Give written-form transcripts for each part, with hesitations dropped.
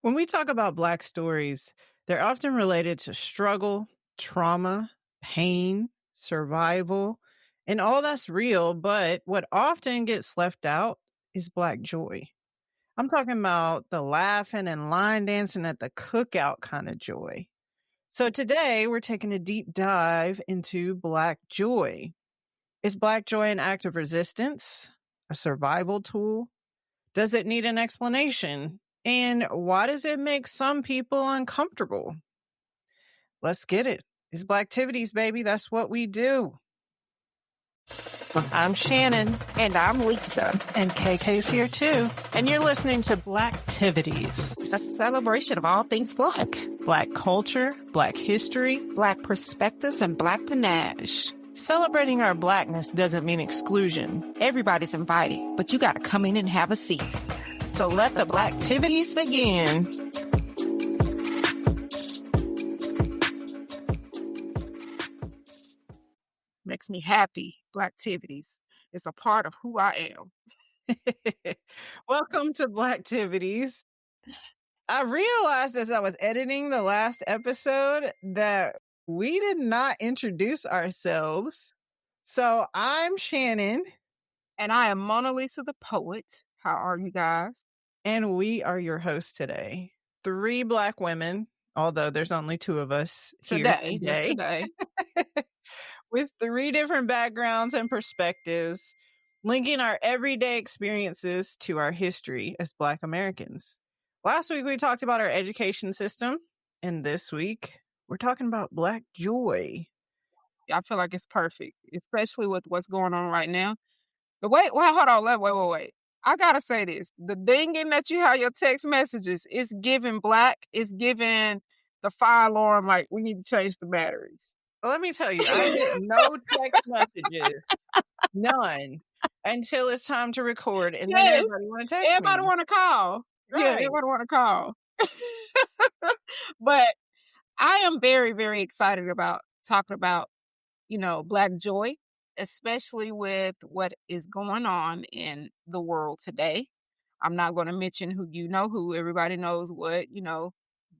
When we talk about Black stories, they're often related to struggle, trauma, pain, survival, and all that's real. But what often gets left out is Black joy. I'm talking about the laughing and line dancing at the cookout kind of joy. So today we're taking a deep dive into Black joy. Is Black joy an act of resistance, a survival tool? Does it need an explanation? And why does it make some people uncomfortable? Let's get it. It's Blacktivities, baby. That's what we do. I'm Shannon. And I'm Lisa. And KK's here too. And you're listening to Blacktivities, A celebration of all things Black. Black culture, Black history, Black perspectives, and Black panache. Celebrating our Blackness doesn't mean exclusion. Everybody's invited, but you gotta come in and have a seat. So let the Blacktivities begin. Makes me happy. Blacktivities. It's a part of who I am. Welcome to Blacktivities. I realized as I was editing the last episode that we did not introduce ourselves. So I'm Shannon. And I am Mona Lisa the poet. How are you guys? And we are your hosts today. 3 Black women, although there's only 2 of us Today. Just today. With 3 different backgrounds and perspectives, linking our everyday experiences to our history as Black Americans. Last week, we talked about our education system. And this week, we're talking about Black joy. I feel like it's perfect, especially with what's going on right now. But wait, hold on. Wait. I gotta say this. The dinging that you have your text messages is giving Black, it's giving the fire alarm like we need to change the batteries. Well, let me tell you, I get no text messages. None. Until it's time to record. And then everybody want to text me. Everybody want to call. Right. Yeah, everybody want to call. But I am very, very excited about talking about, Black joy, especially with what is going on in the world today. I'm not going to mention who. Everybody knows what,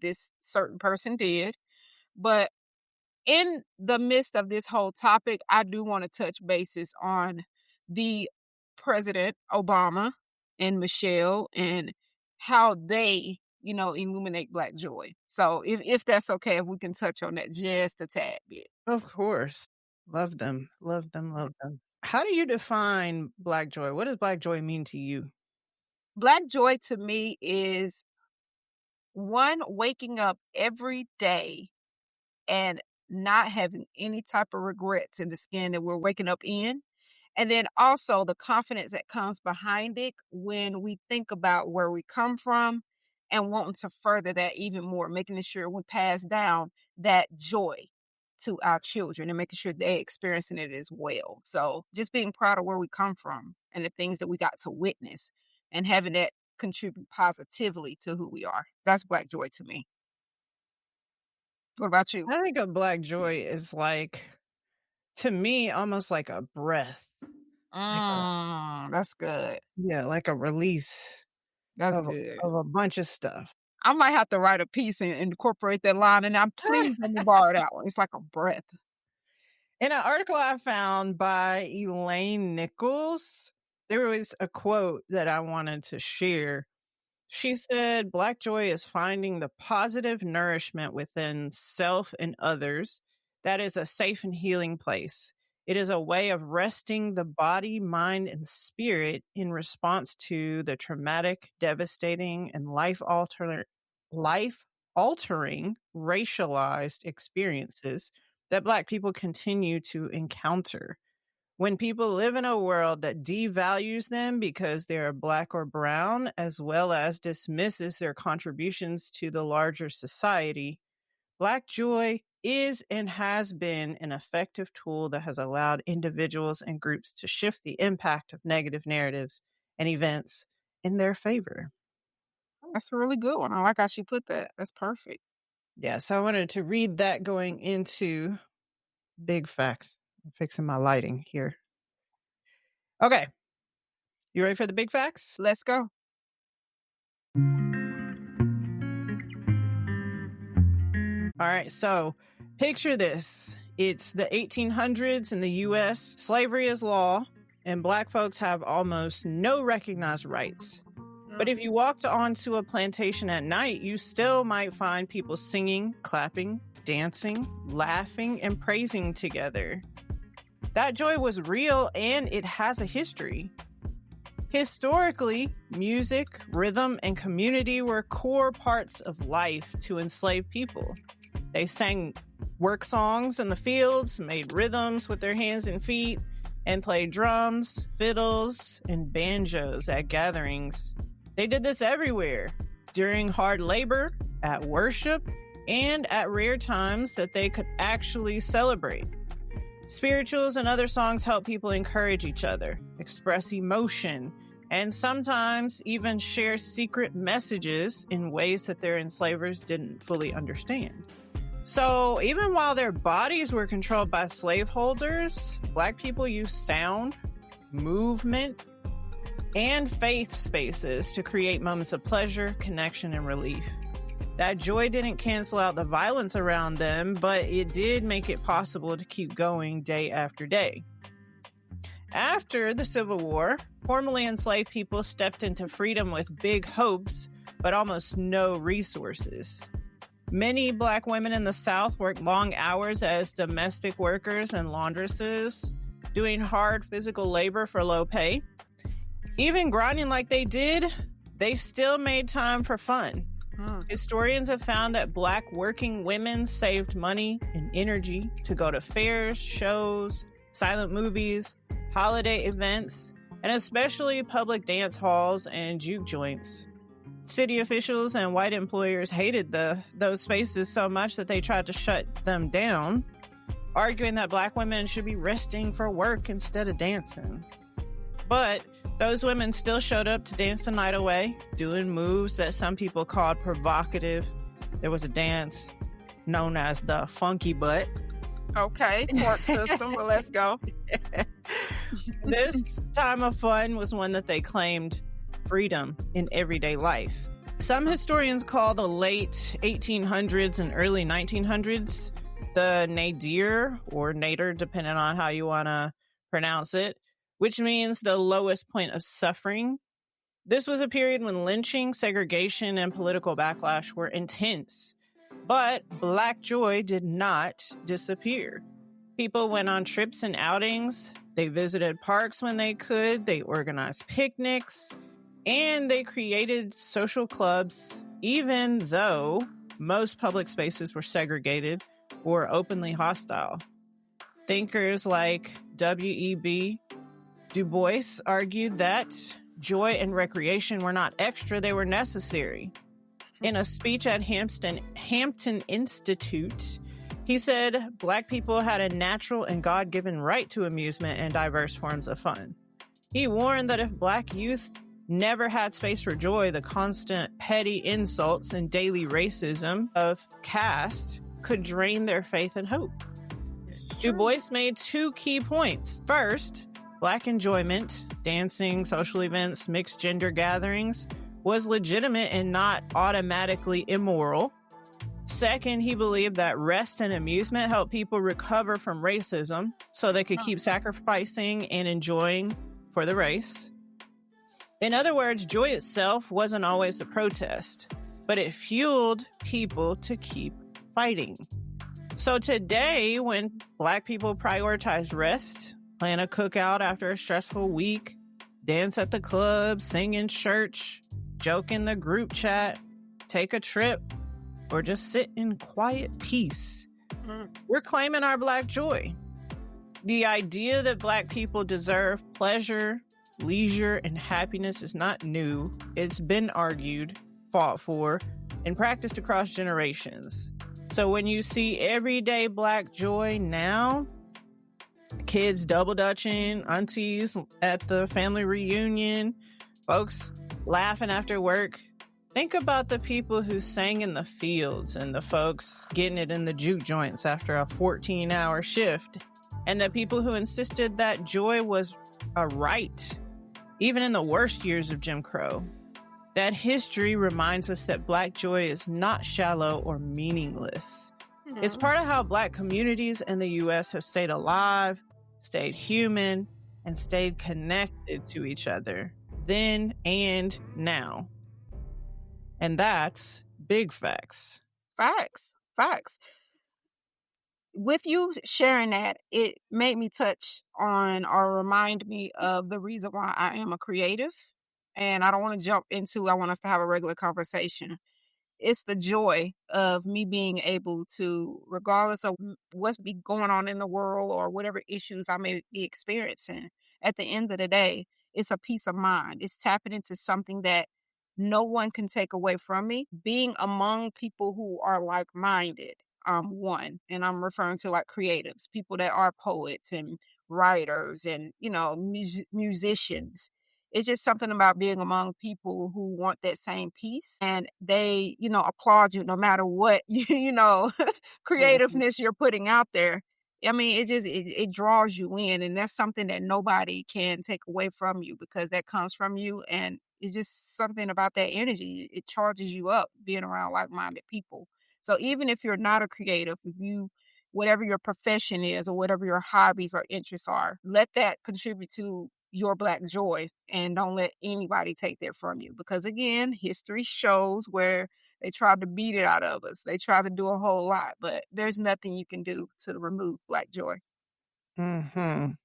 this certain person did. But in the midst of this whole topic, I do want to touch bases on the President Obama and Michelle and how they, illuminate Black joy. So if that's okay, if we can touch on that just a tad bit. Of course. Love them. How do you define Black joy? What does Black joy mean to you? Black joy to me is one waking up every day and not having any type of regrets in the skin that we're waking up in. And then also the confidence that comes behind it when we think about where we come from and wanting to further that even more, making sure we pass down that joy to our children and making sure they're experiencing it as well. So just being proud of where we come from and the things that we got to witness and having that contribute positively to who we are. That's Black joy to me. What about you? I think of Black joy is to me, almost like a breath. That's good. Yeah, like a release. That's good. Of a bunch of stuff. I might have to write a piece and incorporate that line, and I'm pleased let me borrow that one. It's like a breath. In an article I found by Elaine Nichols, there was a quote that I wanted to share. She said, Black joy is finding the positive nourishment within self and others that is a safe and healing place. It is a way of resting the body, mind, and spirit in response to the traumatic, devastating, and life-altering, racialized experiences that Black people continue to encounter. When people live in a world that devalues them because they are Black or brown, as well as dismisses their contributions to the larger society, Black joy is and has been an effective tool that has allowed individuals and groups to shift the impact of negative narratives and events in their favor. That's a really good one. I like how she put that. That's perfect. Yeah, so I wanted to read that going into big facts. I'm fixing my lighting here. Okay. You ready for the big facts? Let's go. All right, so picture this. It's the 1800s in the U.S. Slavery is law, and Black folks have almost no recognized rights. But if you walked onto a plantation at night, you still might find people singing, clapping, dancing, laughing, and praising together. That joy was real, and it has a history. Historically, music, rhythm, and community were core parts of life to enslaved people. They sang work songs in the fields, made rhythms with their hands and feet, and played drums, fiddles, and banjos at gatherings. They did this everywhere, during hard labor, at worship, and at rare times that they could actually celebrate. Spirituals and other songs help people encourage each other, express emotion, and sometimes even share secret messages in ways that their enslavers didn't fully understand. So even while their bodies were controlled by slaveholders, Black people used sound, movement, and faith spaces to create moments of pleasure, connection, and relief. That joy didn't cancel out the violence around them, but it did make it possible to keep going day after day. After the Civil War, formerly enslaved people stepped into freedom with big hopes, but almost no resources. Many Black women in the South worked long hours as domestic workers and laundresses, doing hard physical labor for low pay. Even grinding like they did, they still made time for fun. Historians have found that Black working women saved money and energy to go to fairs, shows, silent movies, holiday events, and especially public dance halls and juke joints. City officials and white employers hated those spaces so much that they tried to shut them down, arguing that Black women should be resting for work instead of dancing. But those women still showed up to dance the night away, doing moves that some people called provocative. There was a dance known as the funky butt. Okay, twerk system. Well, let's go. This time of fun was one that they claimed freedom in everyday life. Some historians call the late 1800s and early 1900s the nadir or nadir, depending on how you want to pronounce it, which means the lowest point of suffering. This was a period when lynching, segregation, and political backlash were intense. But Black joy did not disappear. People went on trips and outings. They visited parks when they could. They organized picnics. And they created social clubs, even though most public spaces were segregated or openly hostile. Thinkers like W.E.B. Du Bois argued that joy and recreation were not extra, they were necessary. In a speech at Hampton Institute, he said Black people had a natural and God-given right to amusement and diverse forms of fun. He warned that if Black youth never had space for joy, the constant petty insults and daily racism of caste could drain their faith and hope. Du Bois made two key points. First, Black enjoyment, dancing, social events, mixed gender gatherings, was legitimate and not automatically immoral. Second, he believed that rest and amusement helped people recover from racism so they could keep sacrificing and enjoying for the race. In other words, joy itself wasn't always the protest, but it fueled people to keep fighting. So today, when Black people prioritize rest, plan a cookout after a stressful week, dance at the club, sing in church, joke in the group chat, take a trip, or just sit in quiet peace, we're claiming our Black joy. The idea that Black people deserve pleasure, leisure, and happiness is not new. It's been argued, fought for, and practiced across generations. So when you see everyday Black joy now, kids double dutching, aunties at the family reunion, folks laughing after work, think about the people who sang in the fields and the folks getting it in the juke joints after a 14-hour shift, and the people who insisted that joy was a right, even in the worst years of Jim Crow. That history reminds us that Black joy is not shallow or meaningless. It's Mhm. part of how Black communities in the US have stayed alive, stayed human, and stayed connected to each other then and now. And that's big facts. Facts. Facts. With you sharing that, it made me touch on or remind me of the reason why I am a creative. And I don't want to jump into, I want us to have a regular conversation. It's the joy of me being able to, regardless of what's be going on in the world or whatever issues I may be experiencing, at the end of the day, it's a peace of mind. It's tapping into something that no one can take away from me. Being among people who are like minded, one, and I'm referring to like creatives, people that are poets and writers and, musicians. It's just something about being among people who want that same peace and they, applaud you no matter what, Mhm. creativeness you're putting out there. I mean, it draws you in and that's something that nobody can take away from you because that comes from you and it's just something about that energy. It charges you up being around like-minded people. So even if you're not a creative, if you whatever your profession is or whatever your hobbies or interests are, let that contribute to your Black joy and don't let anybody take that from you. Because again, history shows where they tried to beat it out of us. They tried to do a whole lot, but there's nothing you can do to remove Black joy. Mhm.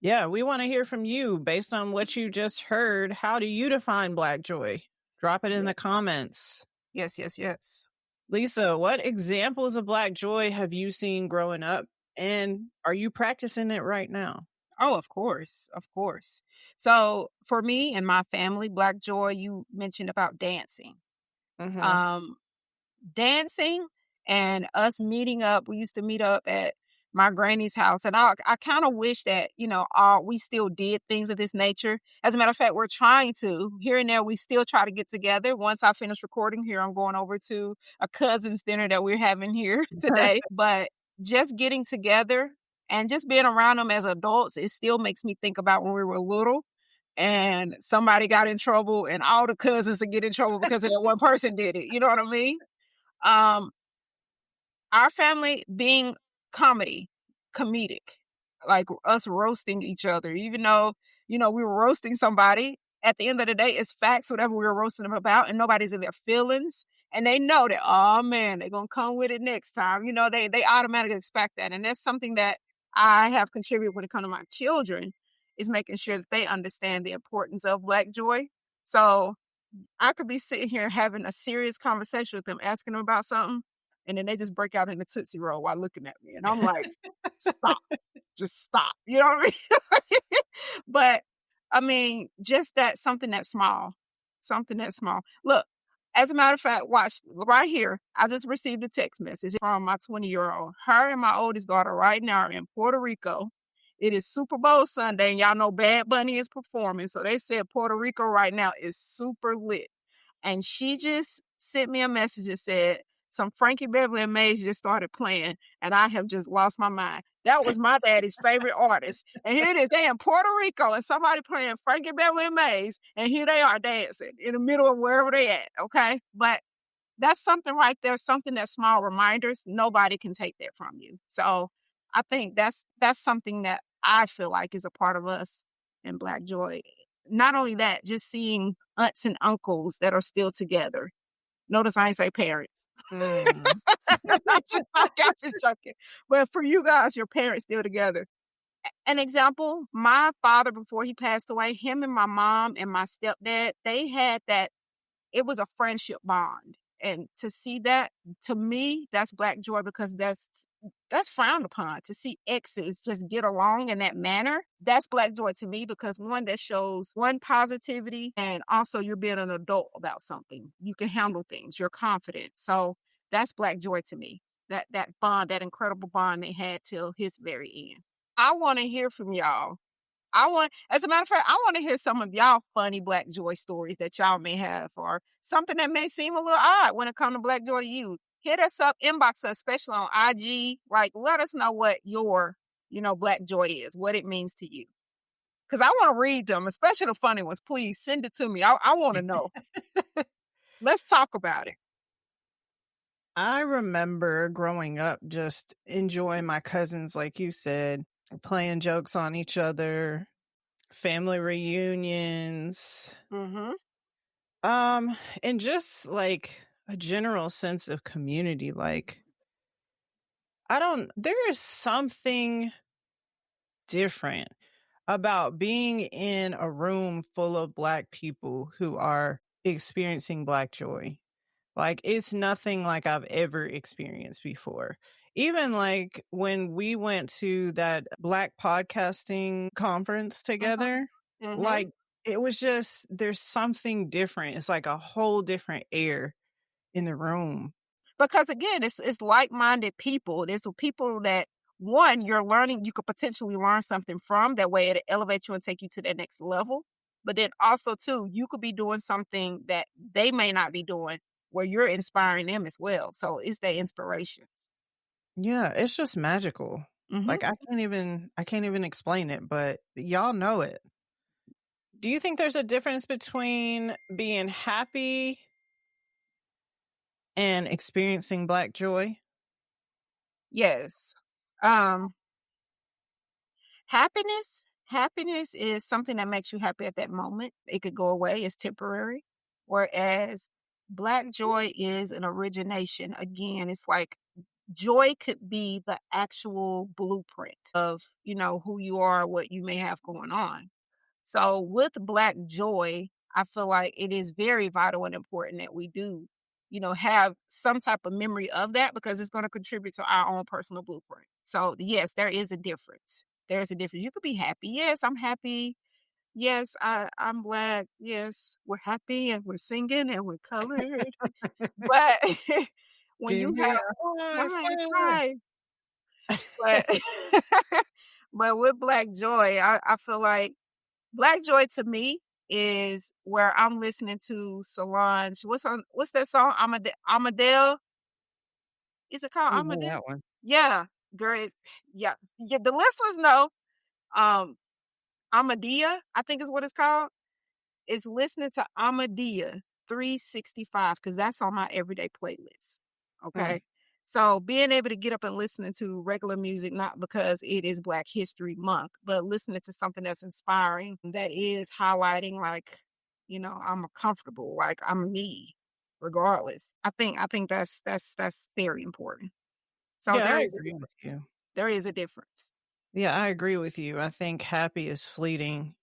Yeah, we want to hear from you based on what you just heard. How do you define Black joy? Drop it in the Yes. comments. Yes, yes, yes. Lisa, what examples of Black joy have you seen growing up? And are you practicing it right now? Oh, of course. Of course. So for me and my family, Black joy, you mentioned about dancing. Hmm. Um, dancing and us meeting up. We used to meet up at my granny's house, and I kind of wish that we still did things of this nature. As a matter of fact, we're trying to here and there. We still try to get together. Once I finish recording here, I'm going over to a cousin's dinner that we're having here today. But just getting together and just being around them as adults, it still makes me think about when we were little. And somebody got in trouble, and all the cousins would get in trouble because of that one person did it. You know what I mean? Um, our family being comedic, like us roasting each other, even though, we were roasting somebody, at the end of the day, it's facts, whatever we were roasting them about, and nobody's in their feelings. And they know that, oh man, they're gonna come with it next time. They automatically expect that. And that's something that I have contributed when it comes to my children, is making sure that they understand the importance of Black joy. So I could be sitting here having a serious conversation with them, asking them about something, and then they just break out in the Tootsie Roll while looking at me. And I'm like, stop, just stop. You know what I mean? But I mean, just that something that small. Look, as a matter of fact, watch right here. I just received a text message from my 20-year-old. Her and my oldest daughter right now are in Puerto Rico. It is Super Bowl Sunday, and y'all know Bad Bunny is performing. So they said Puerto Rico right now is super lit. And she just sent me a message and said, some Frankie Beverly and Maze just started playing, and I have just lost my mind. That was my daddy's favorite artist. And here it is. They in Puerto Rico and somebody playing Frankie Beverly and Maze, and here they are dancing in the middle of wherever they at. Okay. But that's something right there, something that small reminders, nobody can take that from you. So I think that's something that I feel like is a part of us in Black Joy. Not only that, just seeing aunts and uncles that are still together. Notice I ain't say parents. Mm. I'm just joking. But for you guys, your parents still together. An example, my father, before he passed away, him and my mom and my stepdad, they had that, it was a friendship bond. And to see that, to me, that's Black joy because that's frowned upon. To see exes just get along in that manner, that's Black joy to me because one, that shows one positivity and also you're being an adult about something. You can handle things, you're confident. So that's Black joy to me. That bond, that incredible bond they had till his very end. I want to hear from y'all. As a matter of fact, I want to hear some of y'all funny Black joy stories that y'all may have, or something that may seem a little odd when it comes to Black joy to you. Hit us up, inbox us, especially on IG. Like, let us know what your, Black joy is, what it means to you. Because I want to read them, especially the funny ones. Please send it to me. I want to know. Let's talk about it. I remember growing up just enjoying my cousins, like you said, playing jokes on each other, family reunions, Mhm. um, and just like a general sense of community. Like, there is something different about being in a room full of Black people who are experiencing Black joy. Like, it's nothing like I've ever experienced before. Even like when we went to that Black podcasting conference Mhm. together, Mhm. like, it was just, there's something different. It's like a whole different air in the room. Because again, it's like-minded people. There's people that one, you're learning, you could potentially learn something from. That way it'll elevate you and take you to that next level. But then also too, you could be doing something that they may not be doing where you're inspiring them as well. So it's that inspiration. Yeah, it's just magical. Mhm. Like, I can't even explain it, but y'all know it. Do you think there's a difference between being happy and experiencing Black joy? Yes. Um Happiness is something that makes you happy at that moment. It could go away, it's temporary. Whereas black joy is an origination. Again, it's like joy could be the actual blueprint of, who you are, what you may have going on. So with black joy, I feel like it is very vital and important that we do, have some type of memory of that because it's going to contribute to our own personal blueprint. So yes, there is a difference. There's a difference. You could be happy. Yes, I'm happy. Yes, I'm black. Yes, we're happy and we're singing and we're colored. But when Give you me have a high high five. five, but but with black joy, I feel like black joy to me is where I'm listening to Solange. What's that song? Amadele? Is it called Ooh, know Amadele? that one. Yeah, girl. Yeah. Yeah. The listeners know. Um, Amadea, I think is what it's called. Is listening to Amadea 365 because that's on my everyday playlist. Mm. Okay. So being able to get up and listening to regular music, not because it is Black History Month, but listening to something that's inspiring, that is highlighting like, I'm comfortable, like I'm me, regardless. I think that's very important. So Yeah, there I is a agree with difference. you. There is a difference. Yeah, I agree with you. I think happy is fleeting,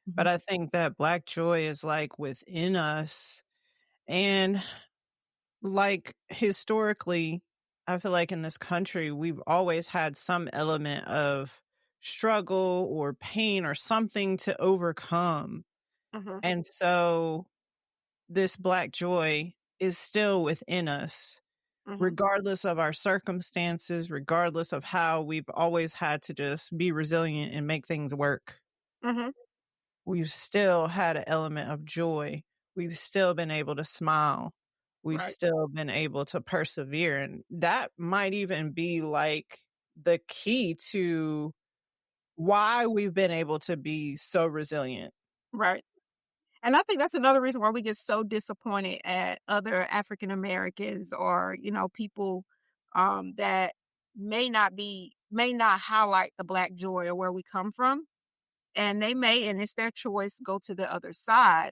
but Mhm. I think that Black joy is like within us. And like historically, I feel like in this country, we've always had some element of struggle or pain or something to overcome. Mhm. And so this Black joy is still within us, Mhm. regardless of our circumstances, regardless of how we've always had to just be resilient and make things work. Mhm. We've still had an element of joy. We've still been able to smile. We've Right. still been able to persevere. And that might even be like the key to why we've been able to be so resilient. Right. And I think that's another reason why we get so disappointed at other African Americans or, people that may not highlight the black joy or where we come from. And they may, and it's their choice, go to the other side.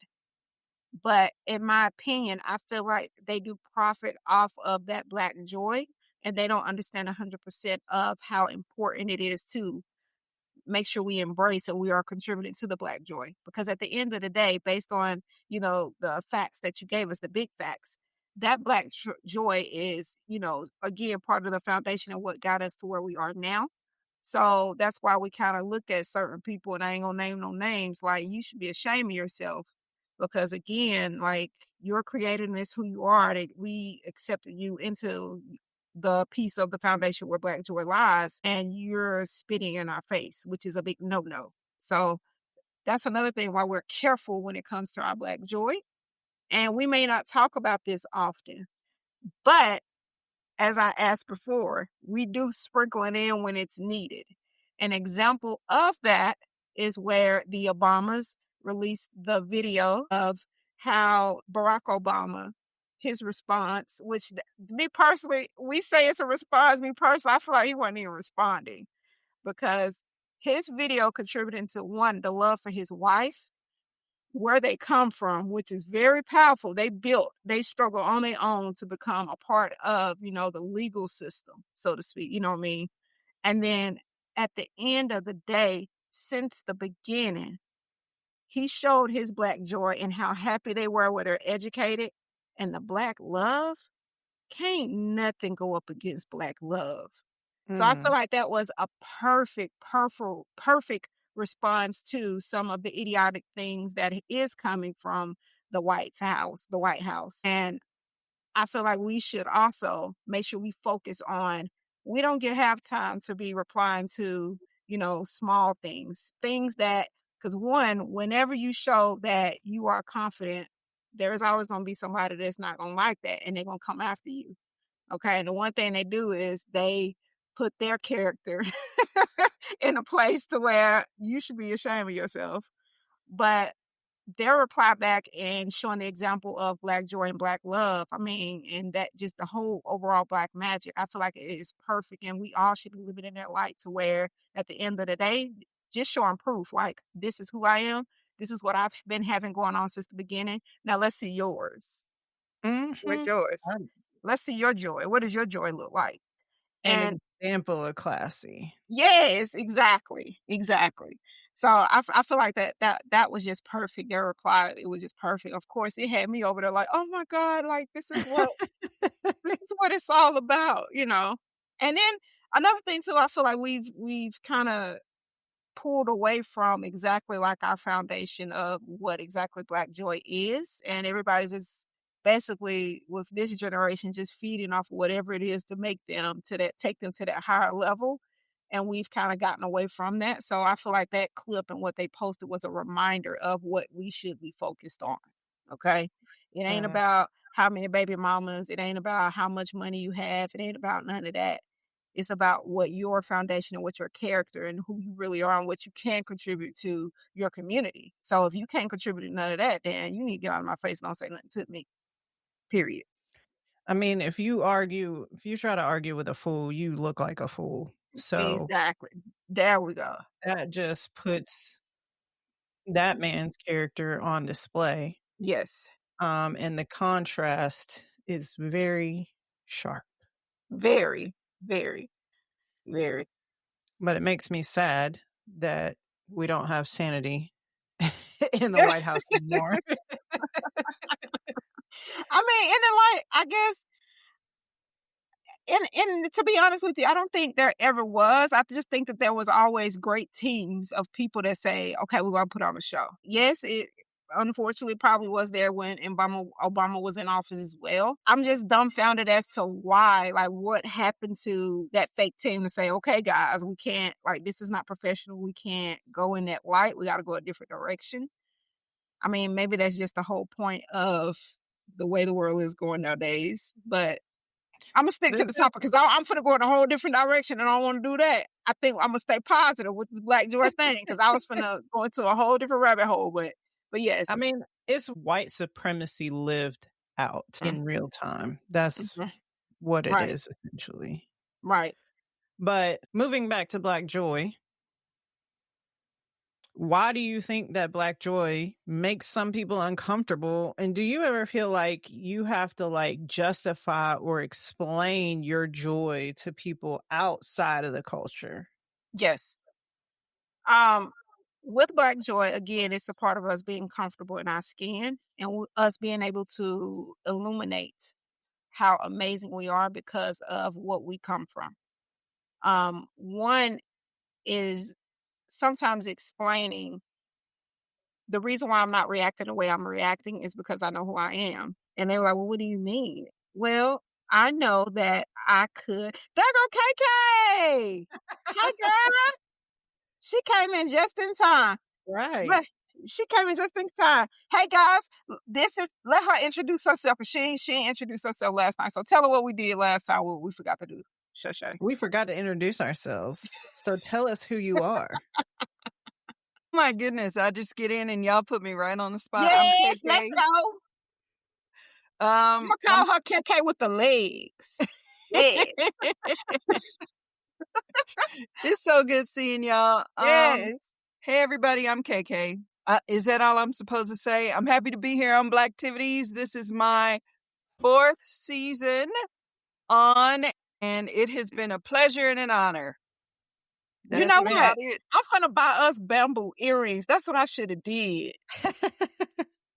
But in my opinion, I feel like they do profit off of that black joy and they don't understand 100% of how important it is to make sure we embrace and we are contributing to the black joy because at the end of the day, based on the facts that you gave us, the big facts, that black joy is again part of the foundation of what got us to where we are now. So that's why we kind of look at certain people, and I ain't gonna name no names, like you should be ashamed of yourself because again, like your creativeness, who you are, that we accepted you into the piece of the foundation where black joy lies, and you're spitting in our face, which is a big no-no. So that's another thing why we're careful when it comes to our black joy. And we may not talk about this often, but as I asked before, we do sprinkle it in when it's needed. An example of that is where the Obamas released the video of how Barack Obama his response, which me personally, we say it's a response. Me personally, I feel like he wasn't even responding because his video contributing to one, the love for his wife, where they come from, which is very powerful. They struggle on their own to become a part of, the legal system, so to speak, you know what I mean? And then at the end of the day, since the beginning, he showed his Black joy and how happy they were where they're educated. And the Black love, can't nothing go up against Black love. So I feel Mm. like that was a perfect response to some of the idiotic things that is coming from the White House. And I feel like we should also make sure we focus on, we don't get have time to be replying to, small things that, because one, whenever you show that you are confident, there is always going to be somebody that's not going to like that and they're going to come after you. Okay. And the one thing they do is they put their character in a place to where you should be ashamed of yourself. But their reply back and showing the example of Black joy and Black love, I mean, and that just the whole overall Black magic, I feel like it is perfect. And we all should be living in that light to where at the end of the day, just showing proof like, this is who I am. This is what I've been having going on since the beginning. Now let's see yours. What's Mhm. yours? I'm Let's see your joy. What does your joy look like? an And example of classy. yes, exactly, exactly. So I feel like that was just perfect. Their reply, it was just perfect. Of course, it had me over there like, oh my God, like this is what it's all about. And then another thing too, I feel like we've kind of pulled away from exactly like our foundation of what exactly Black joy is. And everybody's just basically with this generation just feeding off whatever it is to take them to that higher level. And we've kind of gotten away from that. So I feel like that clip and what they posted was a reminder of what we should be focused on. Okay. It ain't Mm. about how many baby mamas. It ain't about how much money you have. It ain't about none of that. It's about what your foundation and what your character and who you really are and what you can contribute to your community. So if you can't contribute to none of that, then you need to get out of my face and don't say nothing to me. Period. I mean, if you try to argue with a fool, you look like a fool. So Exactly. There we go. that just puts that man's character on display. Yes. And the contrast is very sharp. Very, very, very. But it makes me sad that we don't have sanity in the White House anymore. I mean, in the light, I guess, and to be honest with you, I don't think there ever was. I just think that there was always great teams of people that say, okay, we're going to put on a show. Yes, it unfortunately probably was there when Obama was in office as well. I'm just dumbfounded as to why, like what happened to that fake team to say, okay, guys, we can't, like, this is not professional. We can't go in that light. We got to go a different direction. I mean, maybe that's just the whole point of the way the world is going nowadays. But I'm gonna stick to This the is topic because I'm gonna go in a whole different direction, and I don't want to do that. I think I'm gonna stay positive with this Black joy thing because I was gonna go into a whole different rabbit hole. But yes, I mean, it's white supremacy lived out mm, in real time. That's mhm, what it right, is essentially. right, But moving back to Black joy, why do you think that Black joy makes some people uncomfortable? And do you ever feel like you have to like justify or explain your joy to people outside of the culture? yes. Um, with Black joy, again, it's a part of us being comfortable in our skin and us being able to illuminate how amazing we are because of what we come from. One is sometimes explaining the reason why I'm not reacting the way I'm reacting is because I know who I am. And they're like, well, what do you mean? Well, I know that I could. There go KK. Hey, girl. She came in just in time. Right. Look, she came in just in time. Hey, guys, let her introduce herself because she ain't introduced herself last night. So tell her what we did last time, what we forgot to do. Shay Shay. We forgot to introduce ourselves. So tell us who you are. My goodness, I just get in and y'all put me right on the spot. I'm Yes, let's KK. go. I'm gonna call her KK with the legs. Yes. It's so good seeing y'all. Yes. Hey everybody, I'm KK. Is that all I'm supposed to say? I'm happy to be here on Blacktivities. This is my 4th season on, and it has been a pleasure and an honor. You know what? I'm gonna buy us bamboo earrings. That's what I should have did.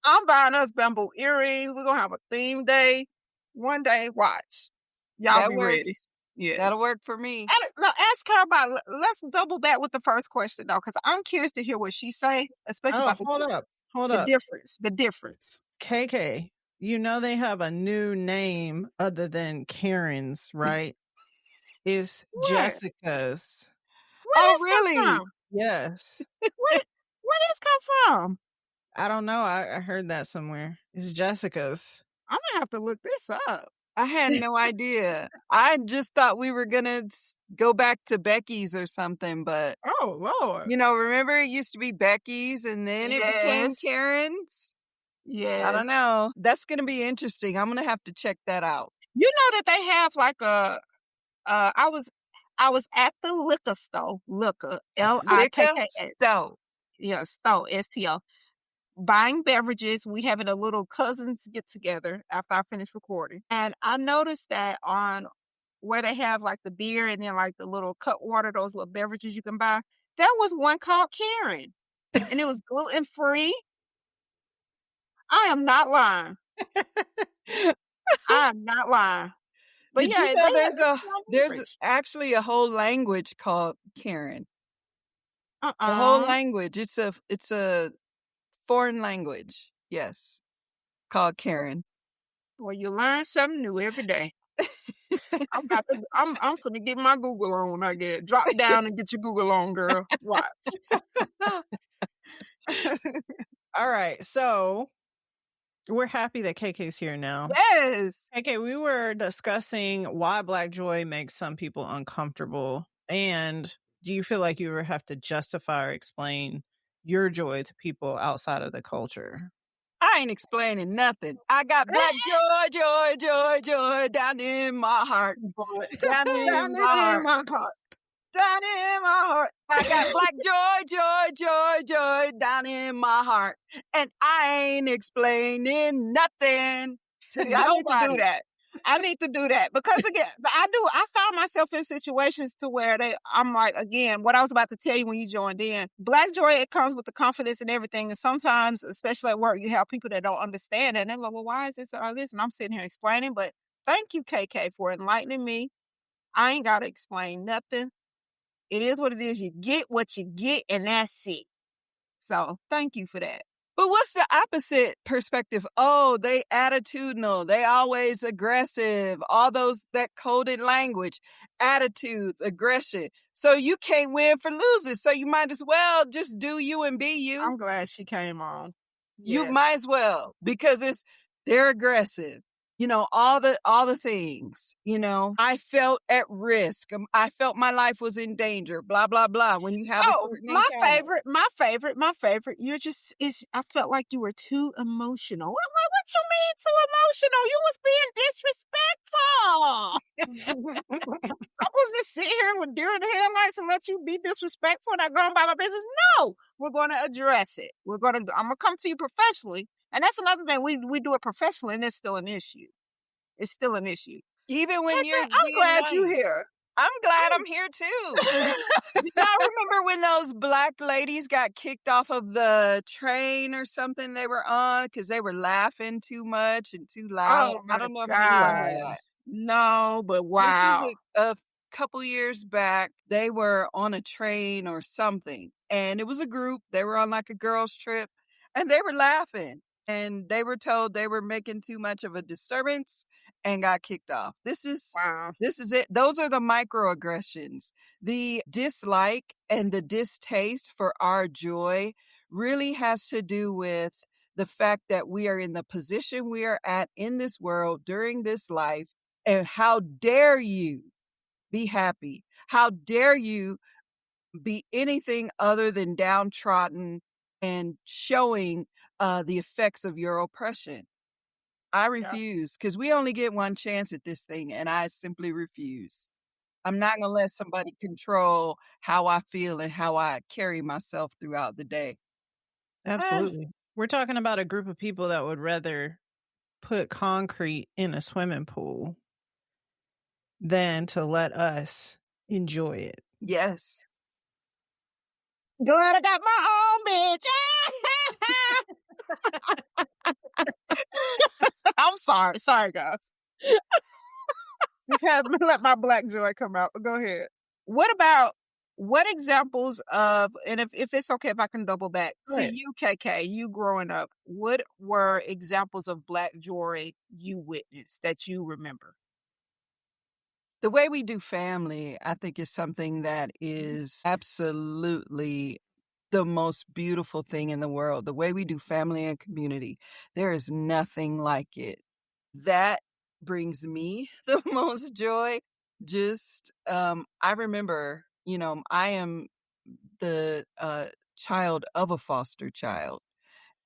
I'm buying us bamboo earrings. We're gonna have a theme day. One day, watch. Y'all That be works. ready. Yes. That'll work for me. And now ask her about. Let's double back with the first question though, because I'm curious to hear what she say, especially about the difference. The difference. KK, you know they have a new name other than Karen's, right? It's Jessica's. Where Oh, this really? come from? Yes. Where this come from? I don't know. I heard that somewhere. It's Jessica's. I'm gonna have to look this up. I had no idea. I just thought we were gonna go back to Becky's or something, but oh Lord, remember it used to be Becky's and then it became Karen's. Yes, I don't know. That's gonna be interesting. I'm gonna have to check that out. You know that they have like a. I was at the liquor store. Liquor, LIKKS. Store. Yeah, store, STO. Buying beverages. We having a little cousins get together after I finish recording. And I noticed that on where they have like the beer and then like the little cut water, those little beverages you can buy, there was one called Karen. And it was gluten free. I am not lying. I am not lying. But Did you know there's actually a whole language called Karen? A whole language. It's a foreign language. Yes. Called Karen. Well, you learn something new every day. I'm gonna get my Google on, I guess. Drop down and get your Google on, girl. Watch. All right. So we're happy that KK's here now. Yes. KK, we were discussing why Black joy makes some people uncomfortable. And do you feel like you ever have to justify or explain your joy to people outside of the culture? I ain't explaining nothing. I got black joy, joy, joy, joy down in my heart. Down in my heart. Down in my heart. I got black joy, joy, joy, joy down in my heart. And I ain't explaining nothing to nobody. I need to do that. I need to do that because again, I found myself in situations to where I'm like, again, what I was about to tell you when you joined in, Black joy, it comes with the confidence and everything. And sometimes, especially at work, you have people that don't understand it. And they're like, well, why is this or this? And I'm sitting here explaining, but thank you, KK, for enlightening me. I ain't got to explain nothing. It is what it is. You get what you get and that's it. So thank you for that. But what's the opposite perspective? Oh, they attitudinal. They always aggressive. All that coded language, attitudes, aggression. So you can't win for losing. So you might as well just do you and be you. I'm glad she came on. You might as well because they're aggressive. All the things, I felt at risk. I felt my life was in danger, blah, blah, blah. When you have my favorite, I felt like you were too emotional. What you mean too emotional? You was being disrespectful. I'm supposed to sit here with deer in the headlights and let you be disrespectful and I go about my business? No, we're going to address it. I'm going to come to you professionally. And that's another thing. We do it professionally and it's still an issue. It's still an issue. Even when I'm glad you're here. I'm glad I'm here too. I remember when those black ladies got kicked off of the train or something they were on because they were laughing too much and too loud. I don't know if you remember that. No, but wow. This is a couple years back. They were on a train or something, and it was a group. They were on like a girls' trip, and they were laughing. And they were told they were making too much of a disturbance and got kicked off. This is it. Those are the microaggressions. The dislike and the distaste for our joy really has to do with the fact that we are in the position we are at in this world during this life. And how dare you be happy? How dare you be anything other than downtrodden and showing the effects of your oppression? I refuse because we only get one chance at this thing, and I simply refuse. I'm not gonna let somebody control how I feel and how I carry myself throughout the day. Eh, Absolutely. We're talking about a group of people that would rather put concrete in a swimming pool than to let us enjoy it. Yes. glad I got my own bitch. I'm sorry. Sorry, guys. Just have me let my black joy come out. Go ahead. What examples of, and if it's okay if I can double back Go to ahead. you, KK, you growing up, what were examples of black joy you witnessed that you remember? The way we do family, I think, is something that is absolutely the most beautiful thing in the world. The way we do family and community, there is nothing like it. That brings me the most joy. Just, I remember, I am the child of a foster child.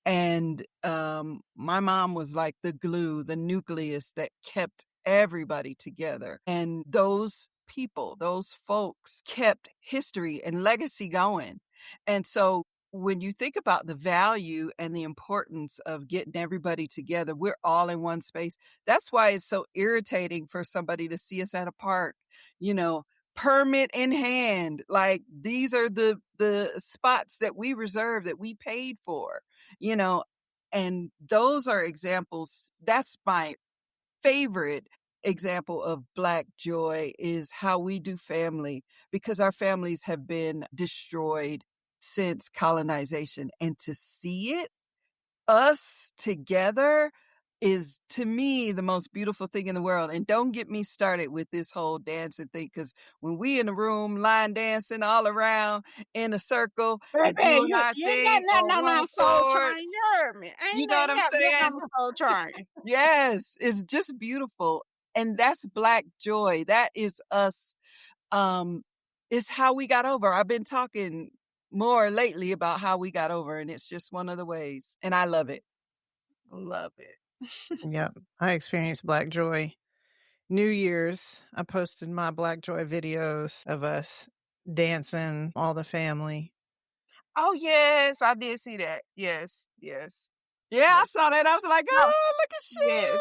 And my mom was like the glue, the nucleus that kept everybody together. And those people, those folks kept history and legacy going. And so when you think about the value and the importance of getting everybody together, we're all in one space. That's why it's so irritating for somebody to see us at a park, you know, permit in hand. Like, these are the spots that we reserve, that we paid for, you know, and those are examples. That's my favorite example of Black joy, is how we do family, because our families have been destroyed since colonization, and to see it, us together, is, to me, the most beautiful thing in the world. And don't get me started with this whole dancing thing, because when we in the room line dancing all around in a circle and Baby, doing you our you ain't got thing nothing on on one our soul accord, train. You heard me. you Ain't know what nothing I'm got getting saying? on the soul train. Yes, it's just beautiful. And that's Black joy. That is us. Um, it's how we got over. I've been talking more lately about how we got over, and it's just one of the ways. And I love it. Love it. Yep. I experienced Black joy. New Year's, I posted my Black joy videos of us dancing, all the family. Oh yes, I did see that. Yes, yes, Yeah, I yes. saw that. I was like, No, oh, look at yes.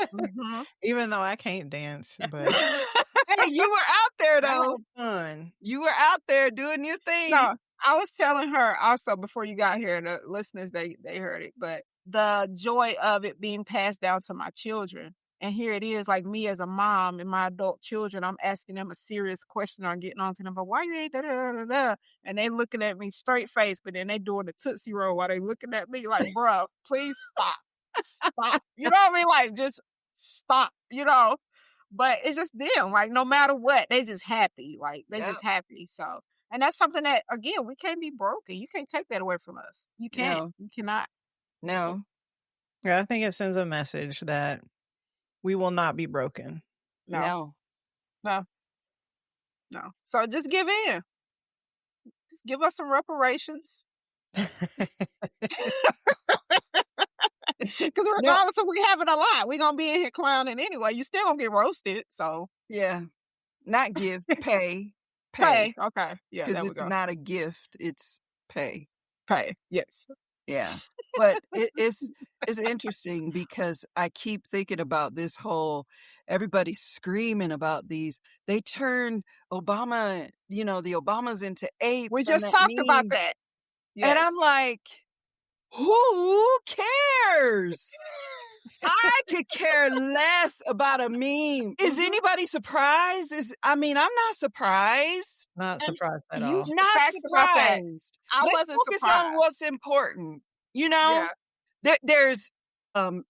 Shan. Mm-hmm. Even though I can't dance, but Hey, you were out there I though. had fun. You were out there doing your thing. No, I was telling her also before you got here, the listeners they heard it, but the joy of it being passed down to my children. And here it is, like me as a mom and my adult children, I'm asking them a serious question or getting on to them, but why you ain't da da da da? And they looking at me straight face, but then they doing the Tootsie Roll while they looking at me like, bro, please stop. Stop. You know what I mean? Like, just stop, you know? But it's just them. Like, no matter what, they just happy. Like, they Yep. just happy. So, and that's something that, again, we can't be broken. You can't take that away from us. You can't. No, You cannot. no, Yeah, I think it sends a message that we will not be broken. No, no. no, no. So just give in. Just give us some reparations. Because No, regardless of we having a lot, we going to be in here clowning anyway. You still going to get roasted. So, yeah. Not give, pay. pay. Okay. Yeah, Because there we it's go. not a gift, it's pay. Pay. Yes. Yeah. But it's interesting because I keep thinking about this whole, everybody screaming about these. They turned Obama, the Obamas into We apes on just that talked about meme. that. And I'm Yes. like, who cares? I could care less about a meme. Is anybody surprised? I'm not surprised. Not And surprised at you all. Not facts about that. surprised. I Let's wasn't focus on surprised. what's important. Yeah. There's um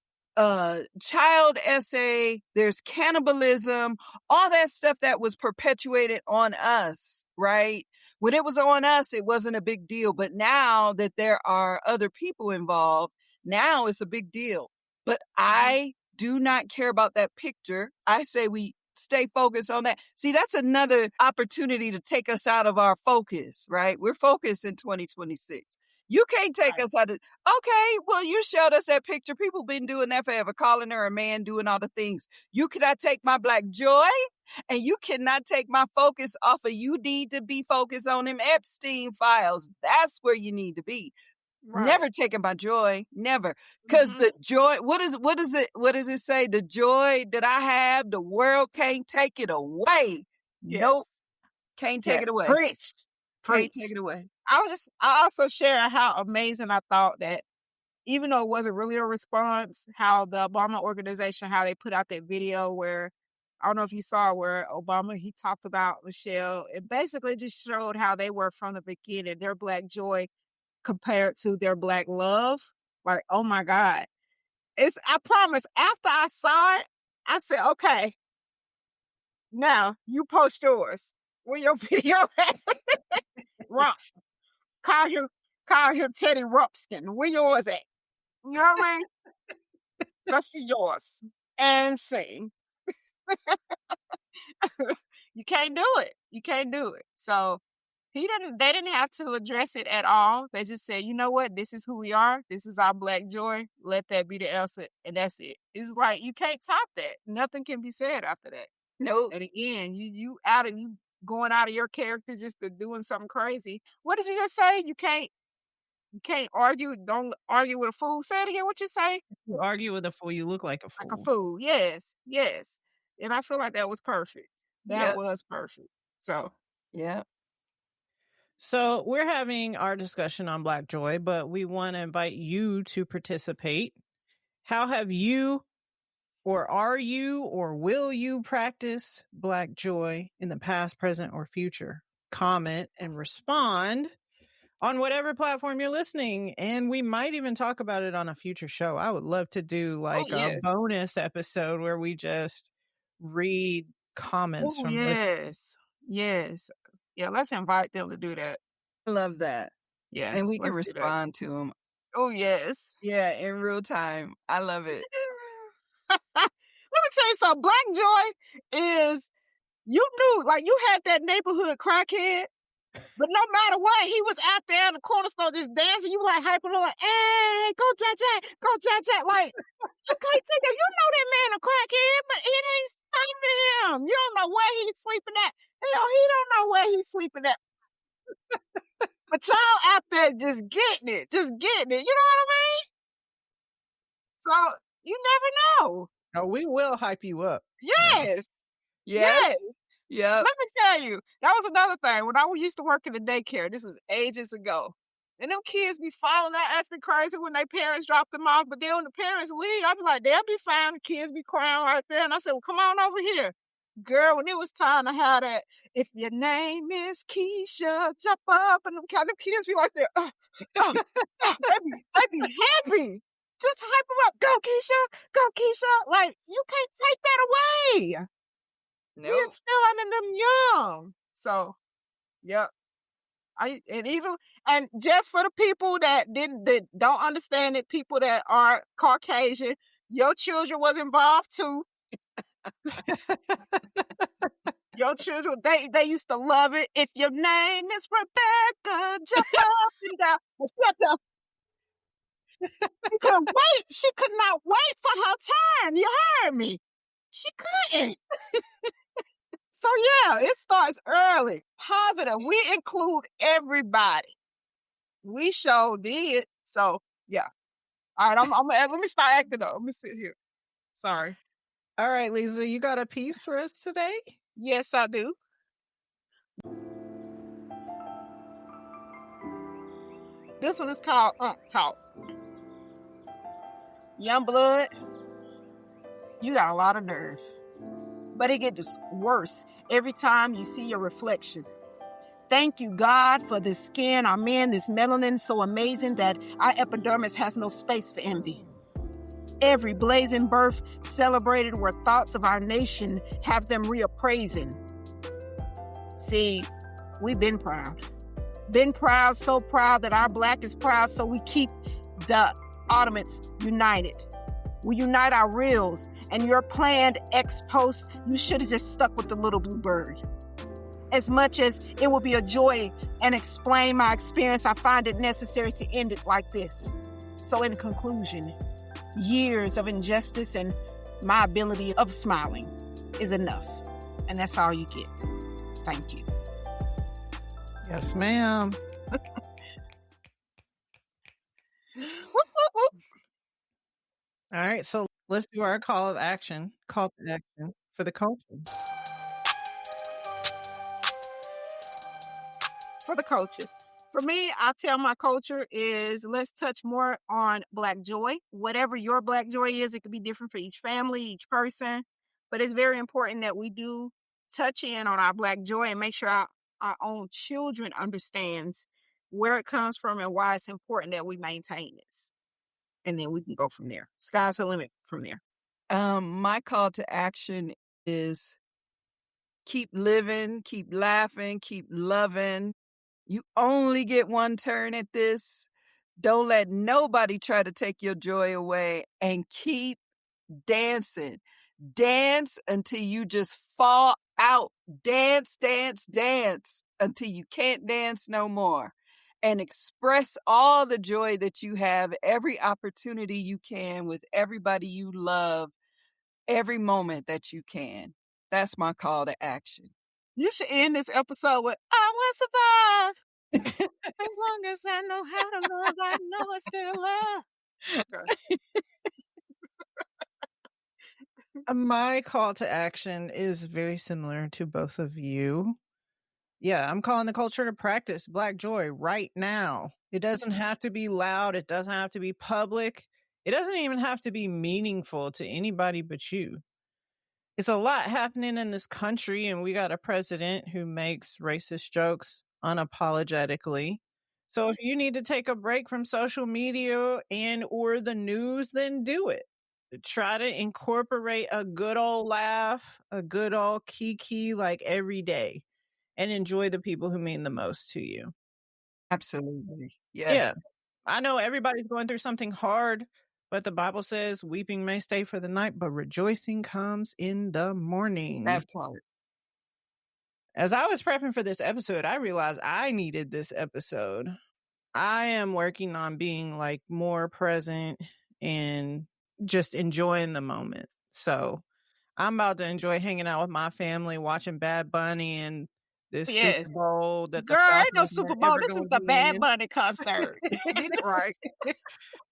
child essay, there's cannibalism, all that stuff that was perpetuated on us, right? When it was on us, it wasn't a big deal. But now that there are other people involved, now it's a big deal. But I do not care about that picture. I say we stay focused on that. See, that's another opportunity to take us out of our focus, right? We're focused in 2026. You can't take Right. us out of, okay, well, you showed us that picture. People been doing that forever, calling her a man, doing all the things. You cannot take my black joy, and you cannot take my focus off of you need to be focused on them Epstein files. That's where you need to be. Right. Never taking my joy, never. Because Mm-hmm. the joy, what does it say? The joy that I have, the world can't take it away. Nope, Yes. can't take it Yes. away. Preach. Can't take Preach. it away. I also share how amazing I thought that even though it wasn't really a response, how the Obama organization, how they put out that video where I don't know if you saw where Obama he talked about Michelle. It basically just showed how they were from the beginning, their black joy compared to their black love. Like, oh my God. I promise, after I saw it, I said, okay, now you post yours. Where your video at? Rump. Call him, call him Teddy Rumpskin. Where yours at? You know what I mean? Let's see yours. And sing. You can't do it. You can't do it. So they didn't have to address it at all. They just said, you know what? This is who we are. This is our black joy. Let that be the answer. And that's it. It's like, you can't top that. Nothing can be said after that. Nope. And again, you going out of your character just to doing something crazy. What did you just say? You can't argue. Don't argue with a fool. Say it again. What you say? You argue with a fool, you look like a Like a fool. fool. Yes. Yes. And I feel like that was perfect. That Yep. was perfect. So Yep. So we're having our discussion on Black Joy, but we want to invite you to participate. How have you, or are you, or will you practice Black Joy in the past, present, or future? Comment and respond on whatever platform you're listening. And we might even talk about it on a future show. I would love to do like a yes. bonus episode where we just read comments Oh from listeners. yes. Yes. Yeah, let's invite them to do that. I love that. Yes. And we can let's do that. respond to them. Oh yes. Yeah, in real time. I love it. Let me tell you something. Black joy is you knew, like you had that neighborhood crackhead, but no matter what, he was out there in the corner store just dancing. You were like hyping him like, hey, go Jack Jack, go Jack Jack. Like, you can't take that. You know that man a crackhead, but it ain't stopping him. You don't know where he's sleeping at. Hell, he don't know where he's sleeping at. But y'all out there just getting it. Just getting it. You know what I mean? So you never know. Oh, we will hype you up. Yes. Yes. Yep. Let me tell you, that was another thing. When I used to work in the daycare, this was ages ago. And them kids be falling out acting crazy when their parents drop them off. But then when the parents leave, I be like, they'll be fine. The kids be crying right there. And I said, well, come on over here. Girl, when it was time to have that, if your name is Keisha, jump up. And them kids be like that. They be happy. Just hype them up. Go, Keisha. Go, Keisha. Like, you can't take that away. Nope. We're still under them young. So, yep. And just for the people that don't understand it, people that are Caucasian, your children was involved too. Your children, they used to love it. If your name is Rebecca, jump up and down. Well, shut up. She couldn't wait. She could not wait for her turn. You heard me. She couldn't. So yeah, it starts early. Positive. We include everybody. We sure did. So yeah. All right, let me start acting up. Let me sit here. Sorry. All right, Lisa, you got a piece for us today? Yes, I do. This one is called Talk. Young blood, you got a lot of nerve. But it gets worse every time you see your reflection. Thank you, God, for this skin, our men, this melanin so amazing that our epidermis has no space for envy. Every blazing birth celebrated where thoughts of our nation have them reappraising. See, we've been proud. Been proud, so proud that our black is proud, so we keep the Ottomans united. We unite our reels, and your planned ex-post, you should have just stuck with the little blue bird. as much as it will be a joy and explain my experience, I find it necessary to end it like this. So in conclusion, years of injustice and my ability of smiling is enough. And that's all you get. Thank you. Yes, ma'am. Whoop, whoop, whoop. All right, so let's do our call to action for the culture. For the culture. For me, I tell my culture is let's touch more on Black joy. Whatever your Black joy is, it could be different for each family, each person. But it's very important that we do touch in on our Black joy and make sure our own children understands where it comes from and why it's important that we maintain this. And then we can go from there. Sky's the limit from there. My call to action is keep living, keep laughing, keep loving. You only get one turn at this. Don't let nobody try to take your joy away, and keep dancing. Dance until you just fall out. Dance, dance, dance until you can't dance no more. And express all the joy that you have, every opportunity you can with everybody you love, every moment that you can. That's my call to action. You should end this episode with, I will survive. As long as I know how to love, I know I still love. Okay. My call to action is very similar to both of you. Yeah, I'm calling the culture to practice Black joy right now. It doesn't have to be loud. It doesn't have to be public. It doesn't even have to be meaningful to anybody but you. It's a lot happening in this country, and we got a president who makes racist jokes unapologetically. So if you need to take a break from social media and or the news, then do it. Try to incorporate a good old laugh, a good old kiki like every day, and enjoy the people who mean the most to you. Absolutely. Yeah. Yes. I know everybody's going through something hard, but the Bible says weeping may stay for the night, but rejoicing comes in the morning. That part. As I was prepping for this episode, I realized I needed this episode. I am working on being like more present and just enjoying the moment. So I'm about to enjoy hanging out with my family, watching Bad Bunny and this Yes. Super Bowl that Girl, the ain't no Falcons are Super Bowl. never This gonna is the be Bad in. Bunny concert. Get it right.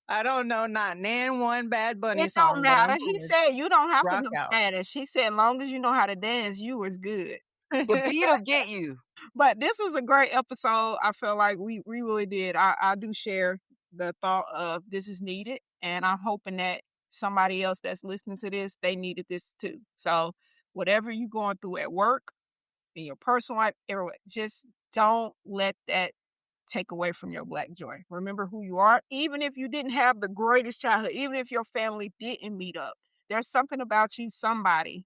I don't know not nan one Bad Bunny It song, don't but I'm matter. He gonna said you don't have to rock know out. Spanish. He said, long as you know how to dance, you was good. The beat will get you. But this was a great episode. I feel like we really did. I do share the thought of this is needed. And I'm hoping that somebody else that's listening to this, they needed this too. So whatever you're going through at work, in your personal life, everywhere, just don't let that take away from your Black joy. Remember who you are. Even if you didn't have the greatest childhood, even if your family didn't meet up, there's something about you somebody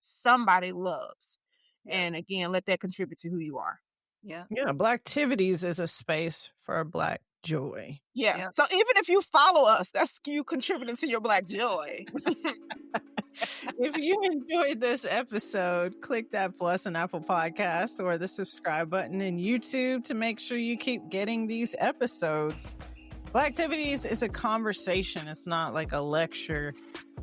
loves. Yeah. And again, let that contribute to who you are. Yeah. Yeah, Blacktivities is a space for Black joy. Yeah. Yeah. So even if you follow us, that's you contributing to your Black joy. If you enjoyed this episode, click that plus in Apple Podcasts or the subscribe button in YouTube to make sure you keep getting these episodes. Blacktivities is a conversation. It's not like a lecture.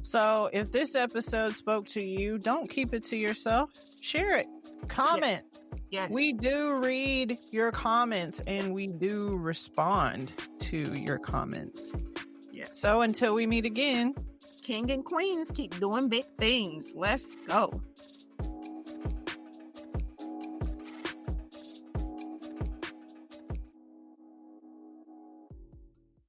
So if this episode spoke to you, don't keep it to yourself. Share it. Comment. Yes. We do read your comments and we do respond to your comments. Yes. So until we meet again, King and queens keep doing big things. Let's go.